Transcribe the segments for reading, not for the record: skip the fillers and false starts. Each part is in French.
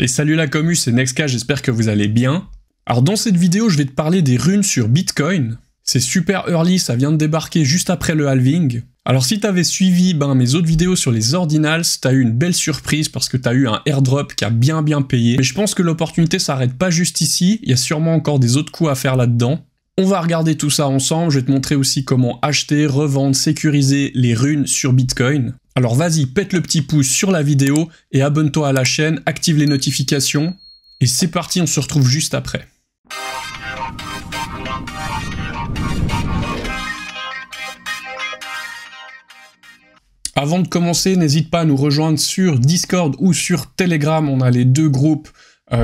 Et salut la commu, c'est Nexka, j'espère que vous allez bien. Alors dans cette vidéo, je vais te parler des runes sur Bitcoin. C'est super early, ça vient de débarquer juste après le halving. Alors si t'avais suivi mes autres vidéos sur les ordinals, t'as eu une belle surprise parce que t'as eu un airdrop qui a bien payé. Mais je pense que l'opportunité s'arrête pas juste ici, il y a sûrement encore des autres coups à faire là-dedans. On va regarder tout ça ensemble, je vais te montrer aussi comment acheter, revendre, sécuriser les runes sur Bitcoin. Alors vas-y, pète le petit pouce sur la vidéo et abonne-toi à la chaîne, active les notifications. Et c'est parti, on se retrouve juste après. Avant de commencer, n'hésite pas à nous rejoindre sur Discord ou sur Telegram. On a les deux groupes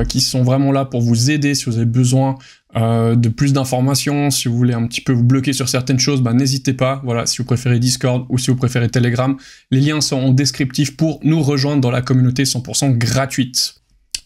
qui sont vraiment là pour vous aider si vous avez besoin de plus d'informations, si vous voulez un petit peu vous bloquer sur certaines choses, n'hésitez pas. Voilà, si vous préférez Discord ou si vous préférez Telegram, les liens sont en descriptif pour nous rejoindre dans la communauté 100% gratuite.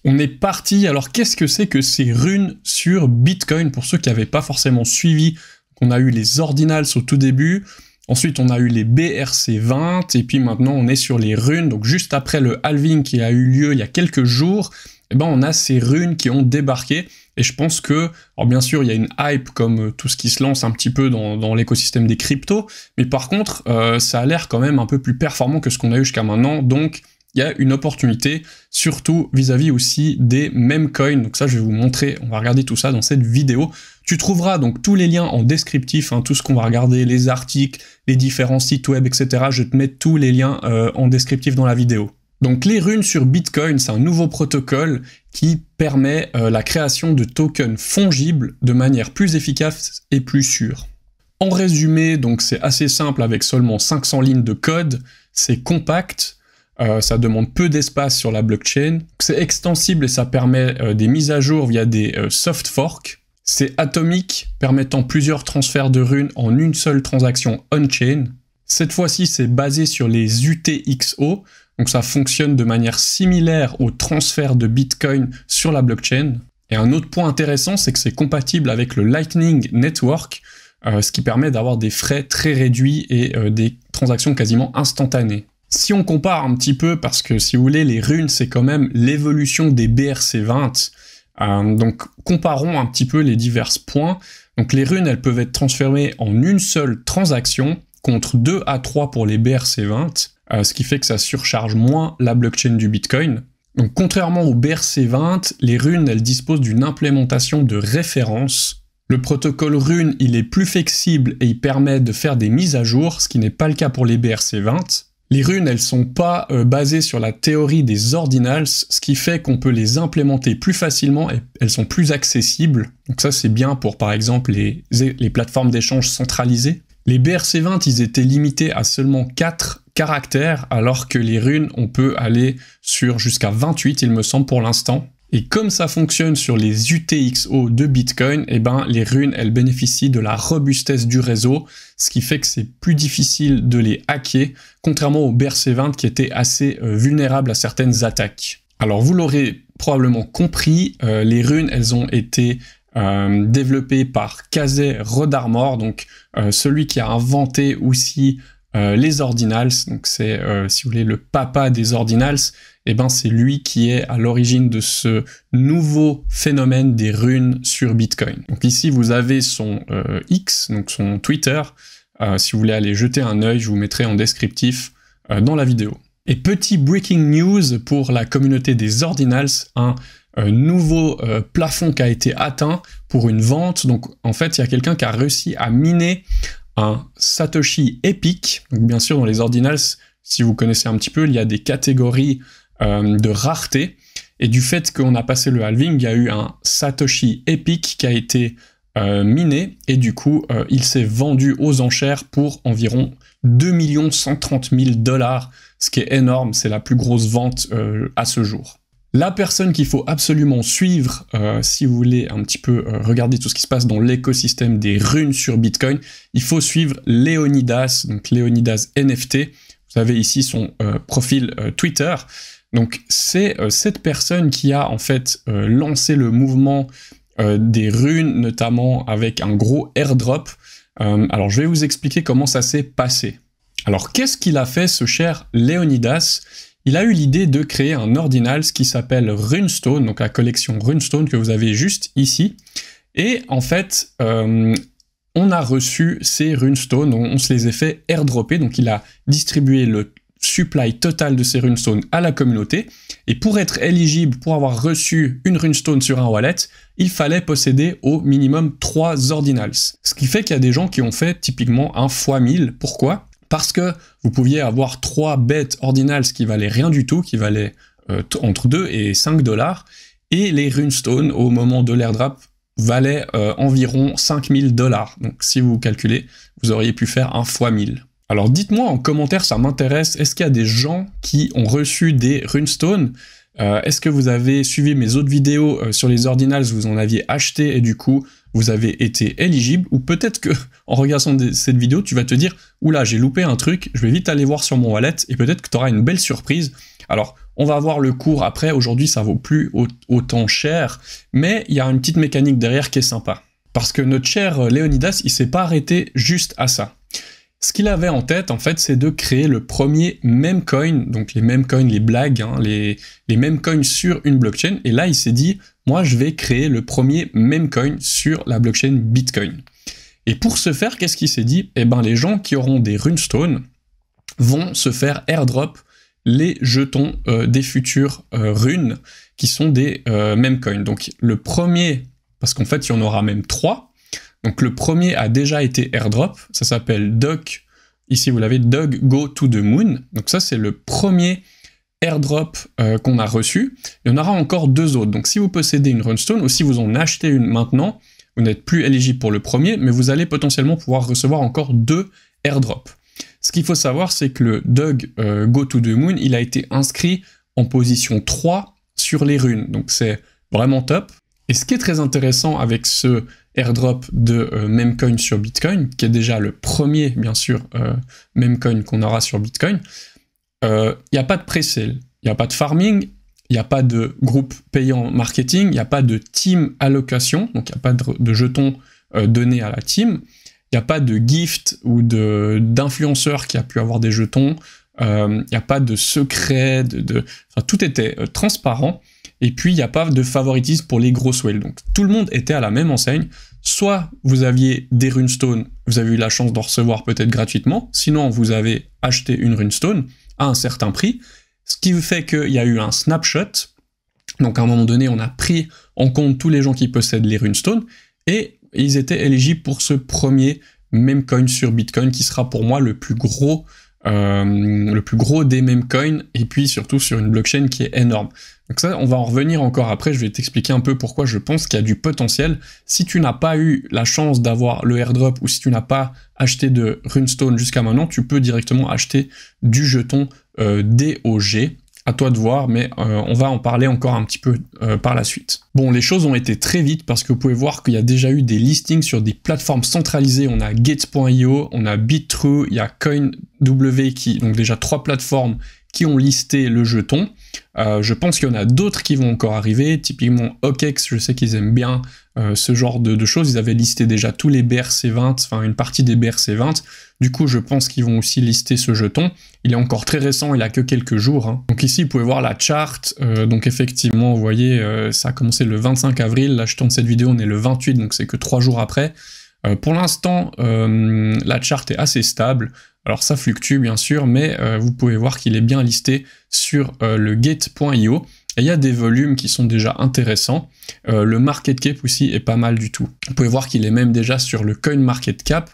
On est parti. Alors qu'est-ce que c'est que ces runes sur Bitcoin pour ceux qui n'avaient pas forcément suivi? On a eu les ordinals au tout début. Ensuite, on a eu les BRC20, et puis maintenant, on est sur les runes. Donc, juste après le halving qui a eu lieu il y a quelques jours, on a ces runes qui ont débarqué. Et je pense que, alors bien sûr, il y a une hype comme tout ce qui se lance un petit peu dans l'écosystème des cryptos, mais par contre, ça a l'air quand même un peu plus performant que ce qu'on a eu jusqu'à maintenant. Donc, il y a une opportunité, surtout vis-à-vis aussi des meme coins. Donc ça, je vais vous montrer, on va regarder tout ça dans cette vidéo. Tu trouveras donc tous les liens en descriptif, tout ce qu'on va regarder, les articles, les différents sites web, etc. Je vais te mettre tous les liens en descriptif dans la vidéo. Donc les runes sur Bitcoin, c'est un nouveau protocole qui permet la création de tokens fongibles de manière plus efficace et plus sûre. En résumé, donc c'est assez simple avec seulement 500 lignes de code, c'est compact, ça demande peu d'espace sur la blockchain, c'est extensible et ça permet des mises à jour via des soft forks. C'est atomique, permettant plusieurs transferts de runes en une seule transaction on-chain. Cette fois-ci, c'est basé sur les UTXO, donc ça fonctionne de manière similaire au transfert de Bitcoin sur la blockchain. Et un autre point intéressant, c'est que c'est compatible avec le Lightning Network, ce qui permet d'avoir des frais très réduits et des transactions quasiment instantanées. Si on compare un petit peu, parce que si vous voulez, les runes, c'est quand même l'évolution des BRC20, donc comparons un petit peu les divers points. Donc les runes, elles peuvent être transférées en une seule transaction, contre 2 à 3 pour les BRC20, ce qui fait que ça surcharge moins la blockchain du Bitcoin. Donc contrairement aux BRC20, les runes, elles disposent d'une implémentation de référence. Le protocole rune, il est plus flexible et il permet de faire des mises à jour, ce qui n'est pas le cas pour les BRC20. Les runes, elles sont pas basées sur la théorie des ordinals, ce qui fait qu'on peut les implémenter plus facilement et elles sont plus accessibles. Donc ça, c'est bien pour, par exemple, les plateformes d'échange centralisées. Les BRC20, ils étaient limités à seulement 4 caractères, alors que les runes, on peut aller sur jusqu'à 28, il me semble, pour l'instant. Et comme ça fonctionne sur les UTXO de Bitcoin, les runes, elles bénéficient de la robustesse du réseau, ce qui fait que c'est plus difficile de les hacker, contrairement aux BRC20 qui étaient assez vulnérables à certaines attaques. Alors vous l'aurez probablement compris, les runes, elles ont été développées par Casey Rodarmor, donc celui qui a inventé aussi les ordinals, donc c'est, si vous voulez, le papa des ordinals. C'est lui qui est à l'origine de ce nouveau phénomène des runes sur Bitcoin. Donc ici, vous avez son X, donc son Twitter. Si vous voulez aller jeter un œil, je vous mettrai en descriptif dans la vidéo. Et petit breaking news pour la communauté des ordinals, un nouveau plafond qui a été atteint pour une vente. Donc en fait, il y a quelqu'un qui a réussi à miner un Satoshi Epic. Donc bien sûr, dans les ordinals, si vous connaissez un petit peu, il y a des catégories de rareté, et du fait qu'on a passé le halving, il y a eu un Satoshi Epic qui a été miné, et du coup, il s'est vendu aux enchères pour environ 2 130 000 $, ce qui est énorme, c'est la plus grosse vente à ce jour. La personne qu'il faut absolument suivre, si vous voulez un petit peu regarder tout ce qui se passe dans l'écosystème des runes sur Bitcoin, il faut suivre Leonidas, donc Leonidas NFT. Vous avez ici son profil Twitter. Donc c'est cette personne qui a en fait lancé le mouvement des runes, notamment avec un gros airdrop. Alors je vais vous expliquer comment ça s'est passé. Alors qu'est-ce qu'il a fait, ce cher Leonidas? il a eu l'idée de créer un ordinals qui s'appelle Runestone, donc la collection Runestone que vous avez juste ici. Et en fait, on a reçu ces Runestones, on se les a fait airdropper, donc il a distribué le supply total de ces Runestones à la communauté, et pour être éligible, pour avoir reçu une Runestone sur un wallet, il fallait posséder au minimum 3 ordinals. Ce qui fait qu'il y a des gens qui ont fait typiquement un x1000. Pourquoi ? Parce que vous pouviez avoir 3 bêtes ordinals qui valaient rien du tout, qui valaient entre 2 et 5 $, et les Runestones, au moment de l'airdrop, valaient environ 5000 $. Donc si vous calculez, vous auriez pu faire un x1000. Alors dites-moi en commentaire, ça m'intéresse, est-ce qu'il y a des gens qui ont reçu des Runestones ? Est-ce que vous avez suivi mes autres vidéos sur les ordinals, vous en aviez acheté et du coup vous avez été éligible, ou peut-être que en regardant cette vidéo, tu vas te dire « Oula, j'ai loupé un truc, je vais vite aller voir sur mon wallet » et peut-être que tu auras une belle surprise. Alors, on va voir le cours après, aujourd'hui ça vaut plus autant cher, mais il y a une petite mécanique derrière qui est sympa. Parce que notre cher Léonidas, il s'est pas arrêté juste à ça. Ce qu'il avait en tête, en fait, c'est de créer le premier meme coin, donc les meme coins, les blagues, hein, les meme coins sur une blockchain, et là il s'est dit, moi je vais créer le premier meme coin sur la blockchain Bitcoin. Et pour ce faire, qu'est-ce qu'il s'est dit ? Eh ben les gens qui auront des Runestones vont se faire airdrop les jetons des futurs runes, qui sont des meme coins. Donc le premier, parce qu'en fait il y en aura même 3, donc le premier a déjà été airdrop, ça s'appelle Doug, ici vous l'avez, Doug Go to the Moon, donc ça c'est le premier airdrop qu'on a reçu. Il y en aura encore 2 autres, donc si vous possédez une Runestone, ou si vous en achetez une maintenant, vous n'êtes plus éligible pour le premier, mais vous allez potentiellement pouvoir recevoir encore 2 airdrops. Ce qu'il faut savoir, c'est que le Doug Go to the Moon, il a été inscrit en position 3 sur les runes, donc c'est vraiment top. Et ce qui est très intéressant avec ce airdrop de memecoin sur Bitcoin, qui est déjà le premier, bien sûr, memecoin qu'on aura sur Bitcoin, il n'y a pas de pre-sale, il n'y a pas de farming, il n'y a pas de groupe payant marketing, il n'y a pas de team allocation, donc il n'y a pas de jetons donnés à la team, il n'y a pas de gift ou d'influenceur qui a pu avoir des jetons, il n'y a pas de secret, enfin, tout était transparent. Et puis, il n'y a pas de favoritisme pour les grosses whales. Donc, tout le monde était à la même enseigne. Soit vous aviez des Runestones, vous avez eu la chance d'en recevoir peut-être gratuitement. Sinon, vous avez acheté une Runestone à un certain prix. Ce qui fait qu'il y a eu un snapshot. Donc, à un moment donné, on a pris en compte tous les gens qui possèdent les Runestones. Et ils étaient éligibles pour ce premier meme coin sur Bitcoin qui sera pour moi le plus gros des meme coins. Et puis, surtout sur une blockchain qui est énorme. Donc ça, on va en revenir encore après, je vais t'expliquer un peu pourquoi je pense qu'il y a du potentiel. Si tu n'as pas eu la chance d'avoir le airdrop ou si tu n'as pas acheté de Runestone jusqu'à maintenant, tu peux directement acheter du jeton DOG. À toi de voir, mais on va en parler encore un petit peu par la suite. Bon, les choses ont été très vite parce que vous pouvez voir qu'il y a déjà eu des listings sur des plateformes centralisées. On a Gate.io, on a BitTrue, il y a CoinW qui, donc déjà 3 plateformes qui ont listé le jeton. Je pense qu'il y en a d'autres qui vont encore arriver, typiquement OKEx, je sais qu'ils aiment bien ce genre de choses, ils avaient listé déjà tous les BRC20, enfin une partie des BRC20, du coup je pense qu'ils vont aussi lister ce jeton. Il est encore très récent, il a que quelques jours, hein. Donc ici vous pouvez voir la chart, donc effectivement vous voyez ça a commencé le 25 avril, là je tourne cette vidéo, on est le 28, donc c'est que 3 jours après. Pour l'instant, la chart est assez stable. Alors ça fluctue bien sûr, mais vous pouvez voir qu'il est bien listé sur le Gate.io. Et il y a des volumes qui sont déjà intéressants. Le market cap aussi est pas mal du tout. Vous pouvez voir qu'il est même déjà sur le CoinMarketCap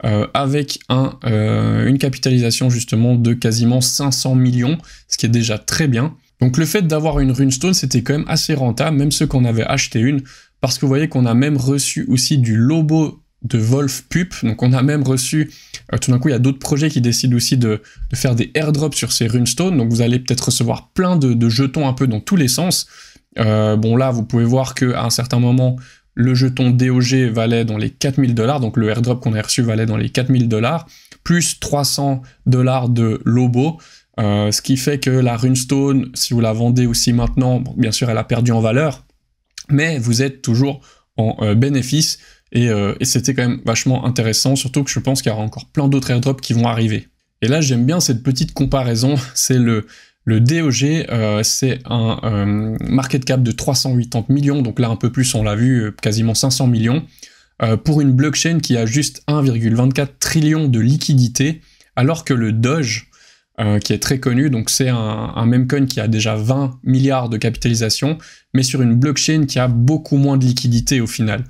avec une capitalisation justement de quasiment 500 millions, ce qui est déjà très bien. Donc le fait d'avoir une Runestone, c'était quand même assez rentable, même ceux qu'on avait acheté une, parce que vous voyez qu'on a même reçu aussi du Lobo de Wolf Pup, donc on a même reçu, tout d'un coup il y a d'autres projets qui décident aussi de faire des airdrops sur ces Runestones, donc vous allez peut-être recevoir plein de jetons un peu dans tous les sens. Bon là vous pouvez voir qu'à un certain moment le jeton DOG valait dans les 4000 $, donc le airdrop qu'on a reçu valait dans les 4000 $, plus 300 $ de Lobo, ce qui fait que la Runestone, si vous la vendez aussi maintenant, bon, bien sûr elle a perdu en valeur, mais vous êtes toujours en bénéfice. Et c'était quand même vachement intéressant, surtout que je pense qu'il y aura encore plein d'autres airdrops qui vont arriver. Et là, j'aime bien cette petite comparaison, c'est le Le DOG, c'est un market cap de 380 millions, donc là un peu plus, on l'a vu, quasiment 500 millions, pour une blockchain qui a juste 1,24 trillion de liquidités, alors que le Doge, qui est très connu, donc c'est un meme coin qui a déjà 20 milliards de capitalisation, mais sur une blockchain qui a beaucoup moins de liquidité au final.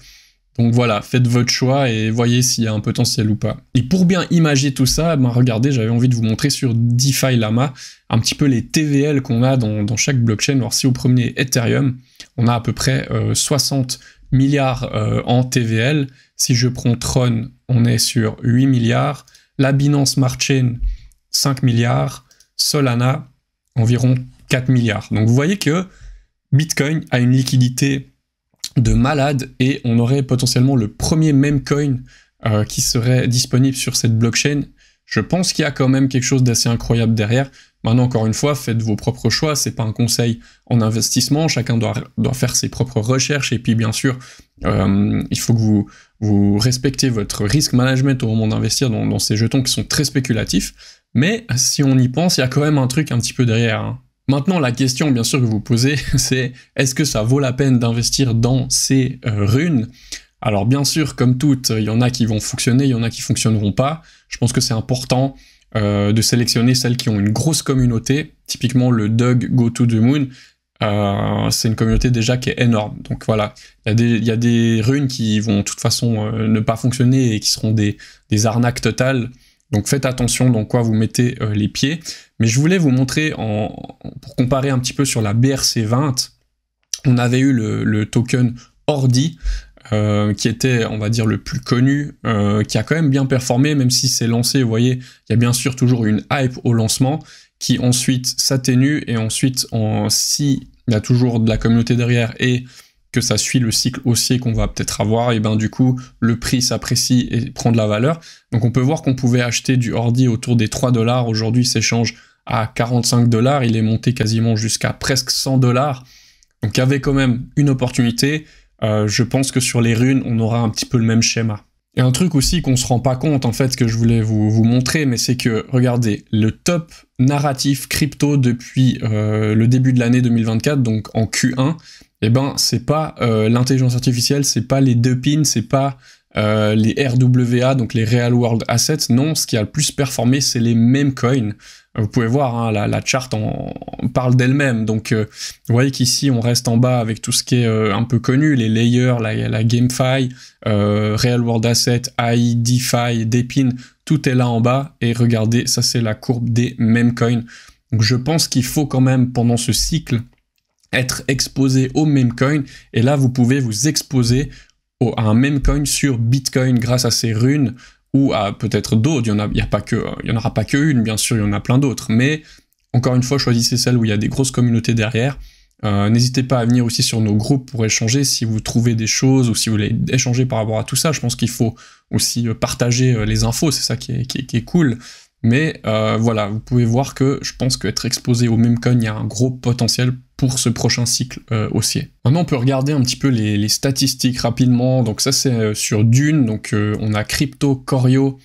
Donc voilà, faites votre choix et voyez s'il y a un potentiel ou pas. Et pour bien imager tout ça, ben regardez, j'avais envie de vous montrer sur DeFi Llama un petit peu les TVL qu'on a dans chaque blockchain. Alors si vous prenez Ethereum, on a à peu près 60 milliards en TVL. Si je prends Tron, on est sur 8 milliards. La Binance Smart Chain, 5 milliards. Solana, environ 4 milliards. Donc vous voyez que Bitcoin a une liquidité de malade et on aurait potentiellement le premier meme coin qui serait disponible sur cette blockchain. Je pense qu'il y a quand même quelque chose d'assez incroyable derrière. Maintenant, encore une fois, faites vos propres choix, c'est pas un conseil en investissement, chacun doit faire ses propres recherches, et puis bien sûr, il faut que vous respectez votre risk management au moment d'investir dans ces jetons qui sont très spéculatifs, mais si on y pense, il y a quand même un truc un petit peu derrière, hein. Maintenant, la question, bien sûr, que vous posez, c'est est-ce que ça vaut la peine d'investir dans ces runes? Alors, bien sûr, comme toutes, il y en a qui vont fonctionner, il y en a qui fonctionneront pas. Je pense que c'est important de sélectionner celles qui ont une grosse communauté. Typiquement, le Doug Go to the Moon, c'est une communauté déjà qui est énorme. Donc voilà, il y a des runes qui vont de toute façon ne pas fonctionner et qui seront des arnaques totales. Donc faites attention dans quoi vous mettez les pieds. Mais je voulais vous montrer, pour comparer un petit peu sur la BRC20, on avait eu le token Ordi, qui était, on va dire, le plus connu, qui a quand même bien performé, même si c'est lancé, vous voyez, il y a bien sûr toujours une hype au lancement, qui ensuite s'atténue, et ensuite, si il y a toujours de la communauté derrière, et que ça suit le cycle haussier qu'on va peut-être avoir, et ben du coup, le prix s'apprécie et prend de la valeur. Donc on peut voir qu'on pouvait acheter du Ordi autour des 3 $, aujourd'hui il s'échange à 45 $, il est monté quasiment jusqu'à presque 100 $, donc il y avait quand même une opportunité. Je pense que sur les runes, on aura un petit peu le même schéma. Et un truc aussi qu'on se rend pas compte, en fait, que je voulais vous montrer, mais c'est que, regardez, le top narratif crypto depuis le début de l'année 2024, donc en Q1, eh ben, c'est pas l'intelligence artificielle, c'est pas les DePIN, c'est pas les RWA, donc les Real World Assets. Non, ce qui a le plus performé, c'est les meme coins. Vous pouvez voir, hein, la chart parle d'elle-même. Donc, vous voyez qu'ici, on reste en bas avec tout ce qui est un peu connu, les layers, la GameFi, Real World Asset, AI, DeFi, DePIN, tout est là en bas. Et regardez, ça, c'est la courbe des meme coins. Donc, je pense qu'il faut quand même, pendant ce cycle, être exposé au meme coin. Et là, vous pouvez vous exposer à un meme coin sur Bitcoin grâce à ces runes, ou à peut-être d'autres. Il y en aura pas que une, bien sûr, il y en a plein d'autres. Mais encore une fois, choisissez celle où il y a des grosses communautés derrière. N'hésitez pas à venir aussi sur nos groupes pour échanger si vous trouvez des choses ou si vous voulez échanger par rapport à tout ça. Je pense qu'il faut aussi partager les infos, c'est ça qui est cool. Mais voilà, vous pouvez voir que je pense qu'être exposé au meme coin, il y a un gros potentiel pour ce prochain cycle haussier. Maintenant, on peut regarder un petit peu les statistiques rapidement. Donc ça, c'est sur Dune. Donc on a Crypto Corio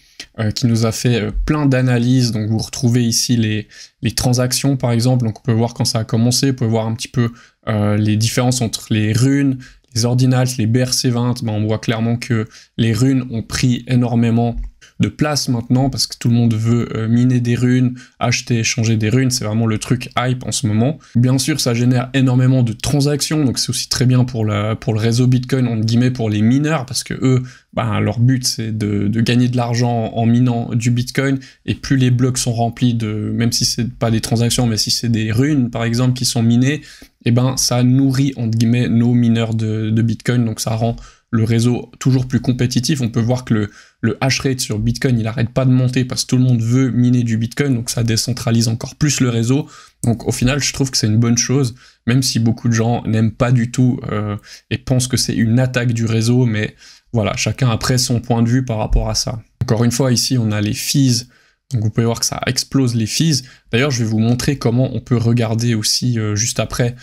qui nous a fait plein d'analyses. Donc vous retrouvez ici les transactions, par exemple. Donc on peut voir quand ça a commencé. Vous pouvez voir un petit peu les différences entre les runes, les ordinals, les BRC20. Ben, on voit clairement que les runes ont pris énormément de place maintenant, parce que tout le monde veut miner des runes, acheter, échanger des runes, c'est vraiment le truc hype en ce moment. Bien sûr, ça génère énormément de transactions, donc c'est aussi très bien pour le réseau Bitcoin, entre guillemets, pour les mineurs, parce que eux, ben, leur but, c'est de gagner de l'argent en minant du Bitcoin, et plus les blocs sont remplis même si c'est pas des transactions, mais si c'est des runes, par exemple, qui sont minées, et ben, ça nourrit, entre guillemets, nos mineurs de Bitcoin, donc ça rend le réseau toujours plus compétitif. On peut voir que le hash rate sur Bitcoin, il arrête pas de monter parce que tout le monde veut miner du Bitcoin, donc ça décentralise encore plus le réseau. Donc au final, je trouve que c'est une bonne chose, même si beaucoup de gens n'aiment pas du tout et pensent que c'est une attaque du réseau, mais voilà, chacun après son point de vue par rapport à ça. Encore une fois, ici, on a les fees. Donc vous pouvez voir que ça explose les fees. D'ailleurs, je vais vous montrer comment on peut regarder aussi juste après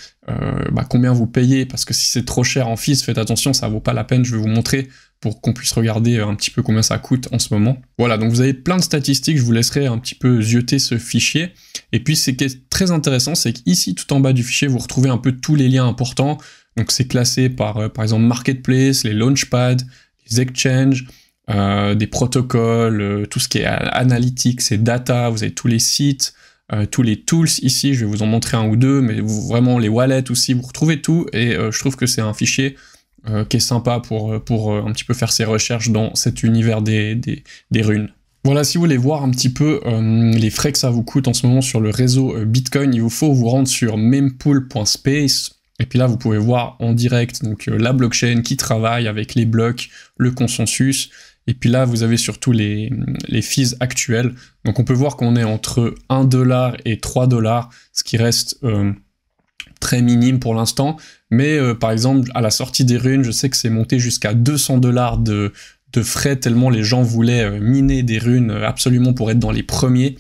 combien vous payez, parce que si c'est trop cher en fees, faites attention, ça vaut pas la peine. Je vais vous montrer pour qu'on puisse regarder un petit peu combien ça coûte en ce moment. Voilà, donc vous avez plein de statistiques, je vous laisserai un petit peu zioter ce fichier. Et puis ce qui est très intéressant, c'est qu'ici, tout en bas du fichier, vous retrouvez un peu tous les liens importants. Donc c'est classé par exemple Marketplace, les Launchpad, les Exchange, des protocoles, tout ce qui est analytics et data, vous avez tous les sites, tous les tools ici, je vais vous en montrer un ou deux, mais vraiment les wallets aussi, vous retrouvez tout, et je trouve que c'est un fichier qui est sympa pour un petit peu faire ses recherches dans cet univers des runes. Voilà, si vous voulez voir un petit peu les frais que ça vous coûte en ce moment sur le réseau Bitcoin, il vous faut vous rendre sur mempool.space, et puis là vous pouvez voir en direct donc la blockchain qui travaille avec les blocs, le consensus, et puis là vous avez surtout les fees actuels, donc on peut voir qu'on est entre 1$ et 3$, ce qui reste très minime pour l'instant, mais par exemple à la sortie des runes, je sais que c'est monté jusqu'à 200$ de frais tellement les gens voulaient miner des runes absolument pour être dans les premiers,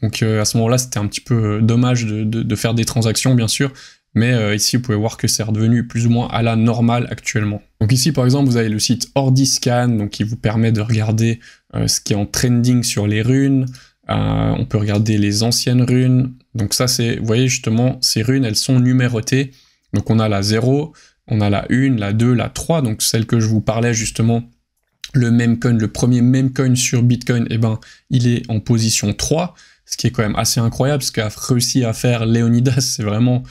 donc à ce moment-là c'était un petit peu dommage de faire des transactions bien sûr, mais ici vous pouvez voir que c'est redevenu plus ou moins à la normale actuellement. Donc ici par exemple vous avez le site Ordiscan, donc qui vous permet de regarder ce qui est en trending sur les runes, on peut regarder les anciennes runes, donc ça c'est, vous voyez justement, ces runes elles sont numérotées, donc on a la 0, on a la 1, la 2, la 3, donc celle que je vous parlais justement, le memecoin, le premier memecoin sur Bitcoin, eh ben, il est en position 3, ce qui est quand même assez incroyable, ce qu'a réussi à faire Leonidas, c'est vraiment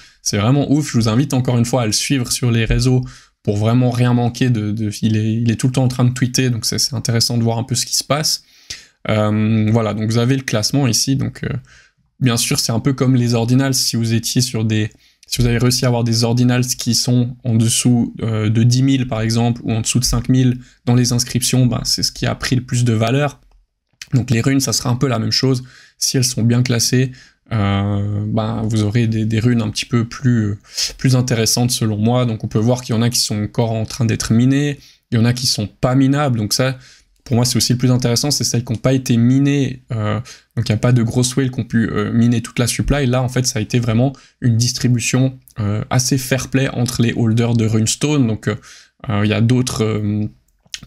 ouf. Je vous invite encore une fois à le suivre sur les réseaux pour vraiment rien manquer, il est tout le temps en train de tweeter, donc c'est intéressant de voir un peu ce qui se passe. Voilà, donc vous avez le classement ici, donc bien sûr c'est un peu comme les ordinals, si vous avez réussi à avoir des ordinals qui sont en dessous de 10 000 par exemple, ou en dessous de 5 000 dans les inscriptions, ben, c'est ce qui a pris le plus de valeur. Donc les runes, ça sera un peu la même chose, si elles sont bien classées, ben, vous aurez des runes un petit peu plus intéressantes selon moi, donc on peut voir qu'il y en a qui sont encore en train d'être minées, il y en a qui sont pas minables, donc ça, pour moi c'est aussi le plus intéressant, c'est celles qui n'ont pas été minées, donc il n'y a pas de grosses whales qui ont pu miner toute la supply, là en fait ça a été vraiment une distribution assez fair play entre les holders de Runestone, donc il y a d'autres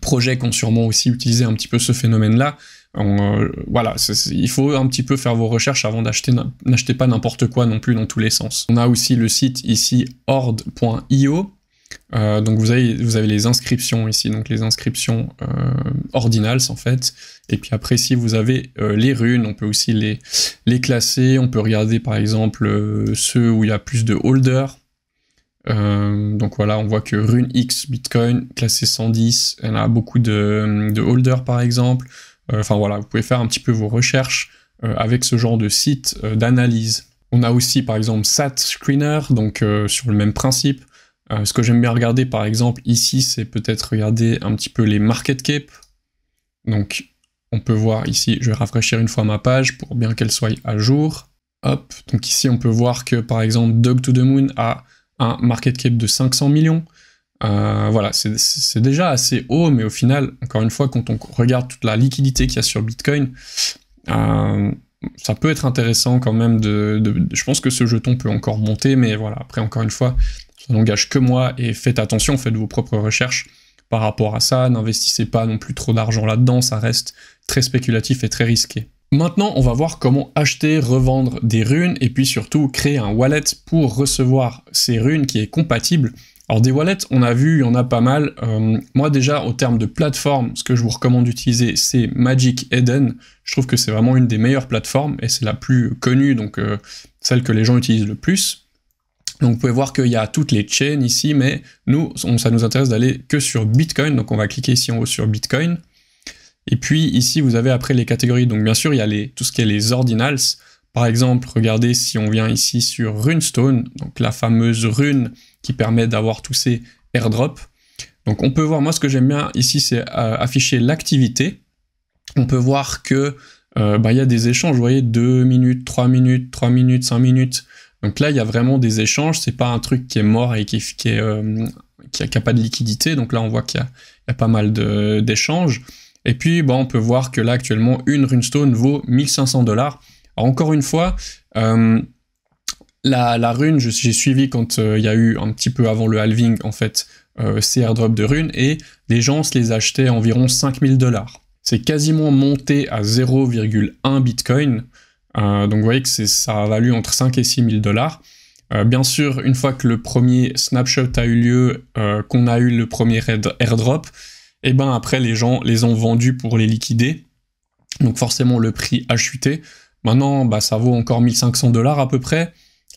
projets qui ont sûrement aussi utilisé un petit peu ce phénomène-là. Voilà, il faut un petit peu faire vos recherches avant d'acheter, n'achetez pas n'importe quoi non plus dans tous les sens. On a aussi le site ici ord.io, donc vous avez les inscriptions ici, donc les inscriptions ordinals en fait, et puis après ici vous avez les runes, on peut aussi les classer, on peut regarder par exemple ceux où il y a plus de holders. Donc voilà, on voit que Rune X Bitcoin, classé 110, elle a beaucoup de holders par exemple. Enfin voilà, vous pouvez faire un petit peu vos recherches avec ce genre de site d'analyse. On a aussi par exemple SAT Screener, donc sur le même principe. Ce que j'aime bien regarder par exemple ici, c'est peut-être regarder un petit peu les market cap. Donc on peut voir ici, je vais rafraîchir une fois ma page pour bien qu'elle soit à jour. Hop, donc ici on peut voir que par exemple Dog to the Moon a un market cap de 500 millions. Voilà, c'est déjà assez haut, mais au final, encore une fois, quand on regarde toute la liquidité qu'il y a sur Bitcoin, ça peut être intéressant quand même je pense que ce jeton peut encore monter, mais voilà, après, encore une fois, ça n'engage que moi, et faites attention, faites vos propres recherches par rapport à ça, n'investissez pas non plus trop d'argent là-dedans, ça reste très spéculatif et très risqué. Maintenant, on va voir comment acheter, revendre des runes, et puis surtout créer un wallet pour recevoir ces runes qui est compatible. Alors des wallets, on a vu, il y en a pas mal. Moi déjà, au terme de plateforme, ce que je vous recommande d'utiliser, c'est Magic Eden. Je trouve que c'est vraiment une des meilleures plateformes, et c'est la plus connue, donc celle que les gens utilisent le plus. Donc vous pouvez voir qu'il y a toutes les chains ici, mais nous, ça nous intéresse d'aller que sur Bitcoin, donc on va cliquer ici en haut sur Bitcoin. Et puis ici, vous avez après les catégories, donc bien sûr, il y a tout ce qui est les ordinals. Par exemple, regardez si on vient ici sur Runestone, donc la fameuse rune qui permet d'avoir tous ces airdrops. Donc on peut voir, moi ce que j'aime bien ici, c'est afficher l'activité. On peut voir que y a des échanges, vous voyez, 2 minutes, 3 minutes, 3 minutes, 5 minutes. Donc là, il y a vraiment des échanges, c'est pas un truc qui est mort et qui a pas de liquidité. Donc là, on voit qu'il y a pas mal d'échanges. Et puis, on peut voir que là, actuellement, une runestone vaut 1500 $. Alors encore une fois, la rune, j'ai suivi quand il y a eu un petit peu avant le halving, en fait, ces airdrops de runes, et les gens se les achetaient à environ 5000 $. C'est quasiment monté à 0,1 Bitcoin, donc vous voyez que ça a valu entre 5 et 6 000 $. Bien sûr, une fois que le premier snapshot a eu lieu, qu'on a eu le premier airdrop, et ben après les gens les ont vendus pour les liquider, donc forcément le prix a chuté. Maintenant, bah, ça vaut encore 1500 $ à peu près.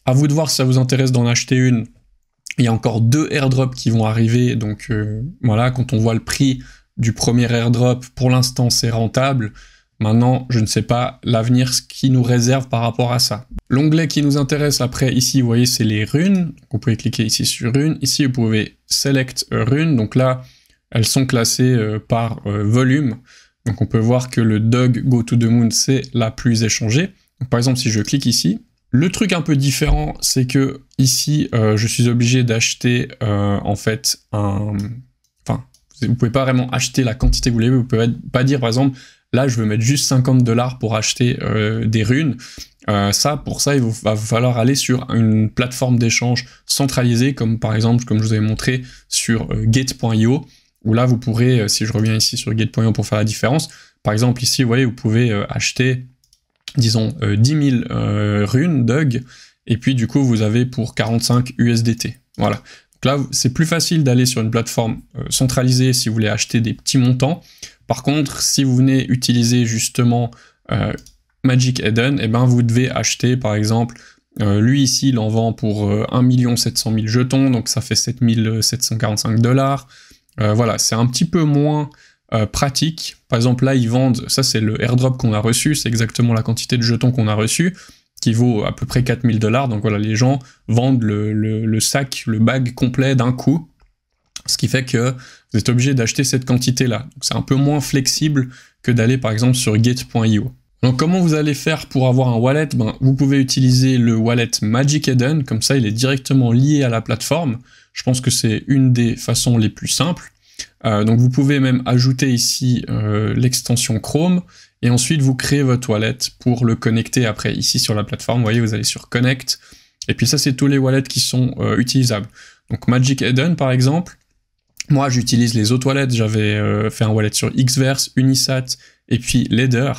À vous de voir si ça vous intéresse d'en acheter une. Il y a encore 2 airdrops qui vont arriver, donc voilà, quand on voit le prix du premier airdrop, pour l'instant c'est rentable. Maintenant, je ne sais pas l'avenir, ce qui nous réserve par rapport à ça. L'onglet qui nous intéresse après, ici, vous voyez, c'est les runes. Donc, vous pouvez cliquer ici sur runes. Ici, vous pouvez select runes. Donc là, elles sont classées par volume. Donc on peut voir que le Dog Go to the Moon, c'est la plus échangée. Donc, par exemple, si je clique ici, le truc un peu différent, c'est que ici, je suis obligé d'acheter en fait un... Enfin, vous pouvez pas vraiment acheter la quantité que vous voulez. Vous pouvez pas dire, par exemple, là, je veux mettre juste 50 $ pour acheter des runes. Pour ça, il va falloir aller sur une plateforme d'échange centralisée, comme par exemple, comme je vous avais montré, sur Gate.io, où là, vous pourrez, si je reviens ici sur Gate.io pour faire la différence, par exemple, ici, vous voyez, vous pouvez acheter, disons, 10 000 runes, Dug, et puis du coup, vous avez pour 45 USDT. Voilà. Donc là, c'est plus facile d'aller sur une plateforme centralisée si vous voulez acheter des petits montants. Par contre, si vous venez utiliser justement Magic Eden, eh ben vous devez acheter, par exemple, lui ici, il en vend pour 1 700 000 jetons, donc ça fait 7 745 $. Voilà, c'est un petit peu moins pratique. Par exemple, là, ils vendent, ça c'est le airdrop qu'on a reçu, c'est exactement la quantité de jetons qu'on a reçu, qui vaut à peu près 4 000 $. Donc voilà, les gens vendent le sac, le bag complet d'un coup, ce qui fait que vous êtes obligé d'acheter cette quantité-là. Donc c'est un peu moins flexible que d'aller par exemple sur Gate.io. Donc comment vous allez faire pour avoir un wallet? Vous pouvez utiliser le wallet Magic Eden, comme ça il est directement lié à la plateforme. Je pense que c'est une des façons les plus simples. Donc vous pouvez même ajouter ici l'extension Chrome, et ensuite vous créez votre wallet pour le connecter après ici sur la plateforme. Vous voyez, vous allez sur Connect, et puis ça c'est tous les wallets qui sont utilisables. Donc Magic Eden par exemple, moi j'utilise les autres wallets, j'avais fait un wallet sur Xverse, Unisat et puis Ledger.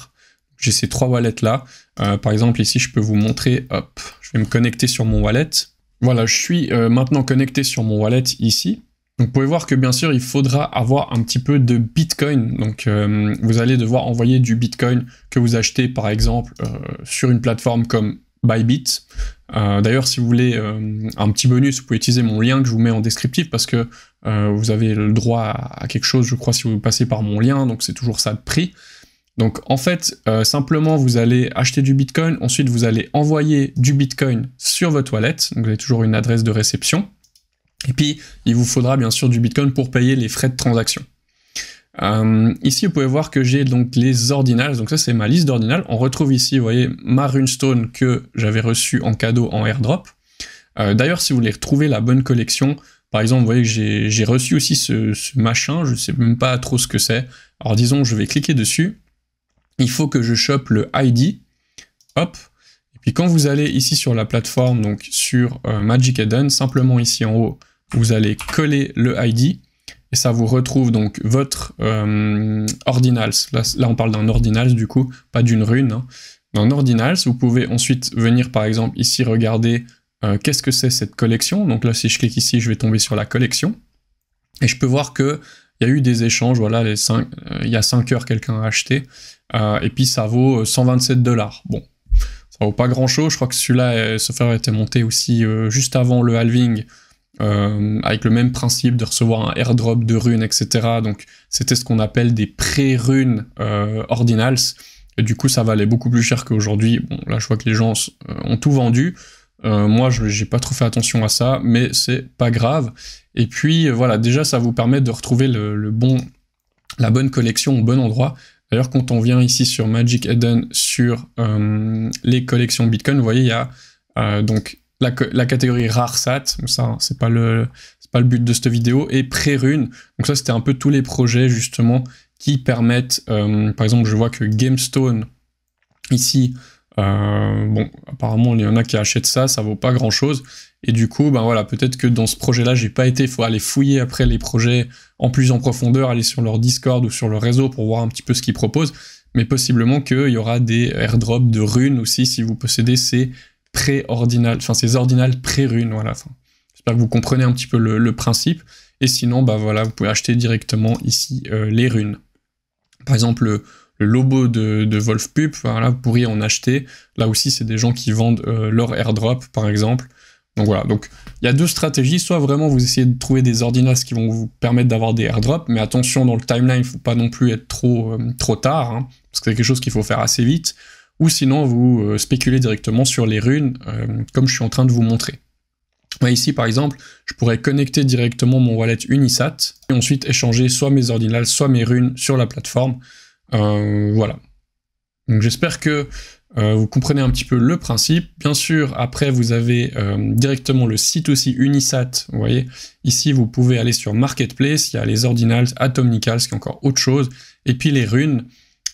J'ai ces 3 wallets là. Par exemple ici je peux vous montrer, hop, je vais me connecter sur mon wallet. Voilà, je suis maintenant connecté sur mon wallet ici. Donc vous pouvez voir que bien sûr il faudra avoir un petit peu de Bitcoin. Donc vous allez devoir envoyer du Bitcoin que vous achetez par exemple sur une plateforme comme Bybit. D'ailleurs si vous voulez un petit bonus, vous pouvez utiliser mon lien que je vous mets en descriptif, parce que vous avez le droit à quelque chose, je crois, si vous passez par mon lien, donc c'est toujours ça de prix. Donc en fait, simplement vous allez acheter du Bitcoin, ensuite vous allez envoyer du Bitcoin sur votre wallet, donc vous avez toujours une adresse de réception, et puis il vous faudra bien sûr du Bitcoin pour payer les frais de transaction. Ici vous pouvez voir que j'ai donc les ordinals, donc ça c'est ma liste d'ordinals. On retrouve ici, vous voyez, ma runestone que j'avais reçue en cadeau en airdrop. D'ailleurs si vous voulez retrouver la bonne collection, par exemple vous voyez que j'ai reçu aussi ce machin, je sais même pas trop ce que c'est. Alors disons je vais cliquer dessus, il faut que je chope le ID, hop, et puis quand vous allez ici sur la plateforme, donc sur Magic Eden, simplement ici en haut, vous allez coller le ID, et ça vous retrouve donc votre ordinals. Là on parle d'un ordinals du coup, pas d'une rune, hein. D'un ordinals, vous pouvez ensuite venir par exemple ici regarder qu'est-ce que c'est cette collection. Donc là si je clique ici, je vais tomber sur la collection, et je peux voir que il y a eu des échanges, voilà, il y a 5 heures quelqu'un a acheté, et puis ça vaut 127 $. Bon, ça vaut pas grand chose, je crois que celui-là, ce faire a été monté aussi juste avant le halving, avec le même principe de recevoir un airdrop de runes, etc. Donc c'était ce qu'on appelle des pré-runes ordinals, et du coup ça valait beaucoup plus cher qu'aujourd'hui. Bon, là je vois que les gens ont tout vendu. Moi j'ai pas trop fait attention à ça, mais c'est pas grave. Et puis voilà, déjà ça vous permet de retrouver la bonne collection au bon endroit. D'ailleurs quand on vient ici sur Magic Eden sur les collections Bitcoin, vous voyez il y a donc la catégorie raresat, ça c'est pas le but de cette vidéo, et pré-rune. Donc ça c'était un peu tous les projets justement qui permettent, par exemple je vois que GameStone ici Bon, apparemment il y en a qui achètent ça vaut pas grand chose, et du coup, ben voilà, peut-être que dans ce projet-là, j'ai pas été, il faut aller fouiller après les projets en plus en profondeur, aller sur leur Discord ou sur le réseau pour voir un petit peu ce qu'ils proposent, mais possiblement qu'il y aura des airdrops de runes aussi si vous possédez ces pré-ordinal, enfin ces ordinals pré-runes, voilà. Enfin, j'espère que vous comprenez un petit peu le principe, et sinon, bah voilà, vous pouvez acheter directement ici les runes. Par exemple, le logo de Wolfpup, voilà, vous pourriez en acheter. Là aussi, c'est des gens qui vendent leur airdrop, par exemple. Donc voilà, donc il y a deux stratégies. Soit vraiment vous essayez de trouver des ordinals qui vont vous permettre d'avoir des airdrops, mais attention, dans le timeline, il ne faut pas non plus être trop tard, hein, parce que c'est quelque chose qu'il faut faire assez vite. Ou sinon, vous spéculez directement sur les runes, comme je suis en train de vous montrer. Ouais, ici, par exemple, je pourrais connecter directement mon wallet Unisat, et ensuite échanger soit mes ordinals, soit mes runes sur la plateforme. Voilà. Donc j'espère que vous comprenez un petit peu le principe. Bien sûr, après, vous avez directement le site aussi Unisat. Vous voyez, ici, vous pouvez aller sur Marketplace, il y a les ordinals, Atomnicals, qui est encore autre chose, et puis les runes.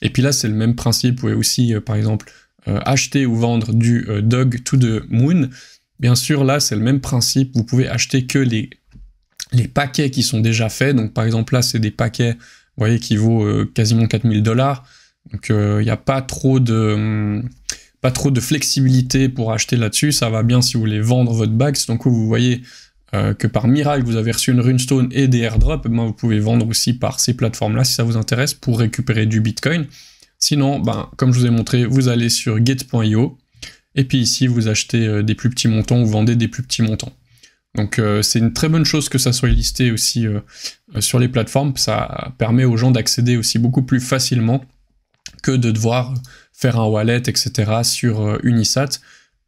Et puis là, c'est le même principe. Vous pouvez aussi, par exemple, acheter ou vendre du Dog to the Moon. Bien sûr, là, c'est le même principe. Vous pouvez acheter que les paquets qui sont déjà faits. Donc, par exemple, là, c'est des paquets, vous voyez, qui vaut quasiment 4000 $. Donc, il n'y a pas trop de flexibilité pour acheter là-dessus. Ça va bien si vous voulez vendre votre bags. Donc, vous voyez que par miracle, vous avez reçu une runestone et des airdrops. Ben, vous pouvez vendre aussi par ces plateformes-là, si ça vous intéresse, pour récupérer du Bitcoin. Sinon, ben, comme je vous ai montré, vous allez sur get.io. Et puis ici, vous achetez des plus petits montants ou vendez des plus petits montants. Donc c'est une très bonne chose que ça soit listé aussi sur les plateformes. Ça permet aux gens d'accéder aussi beaucoup plus facilement que de devoir faire un wallet, etc. sur Unisat,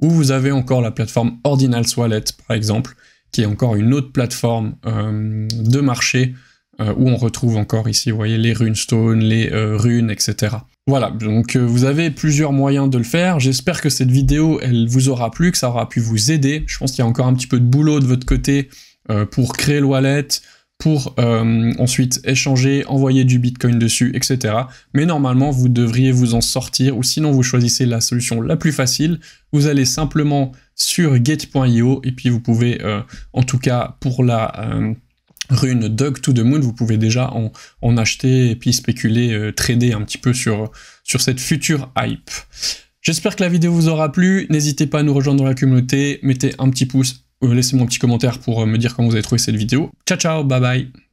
où vous avez encore la plateforme Ordinals Wallet, par exemple, qui est encore une autre plateforme de marché, où on retrouve encore ici, vous voyez, les runestones, les runes, etc. Voilà, donc vous avez plusieurs moyens de le faire. J'espère que cette vidéo, elle vous aura plu, que ça aura pu vous aider. Je pense qu'il y a encore un petit peu de boulot de votre côté pour créer le wallet, pour ensuite échanger, envoyer du Bitcoin dessus, etc. Mais normalement, vous devriez vous en sortir, ou sinon vous choisissez la solution la plus facile. Vous allez simplement sur get.io, et puis vous pouvez, en tout cas pour la rune Dog to the Moon, vous pouvez déjà en acheter et puis spéculer, trader un petit peu sur cette future hype. J'espère que la vidéo vous aura plu, n'hésitez pas à nous rejoindre dans la communauté, mettez un petit pouce, laissez-moi un petit commentaire pour me dire comment vous avez trouvé cette vidéo. Ciao ciao, bye bye.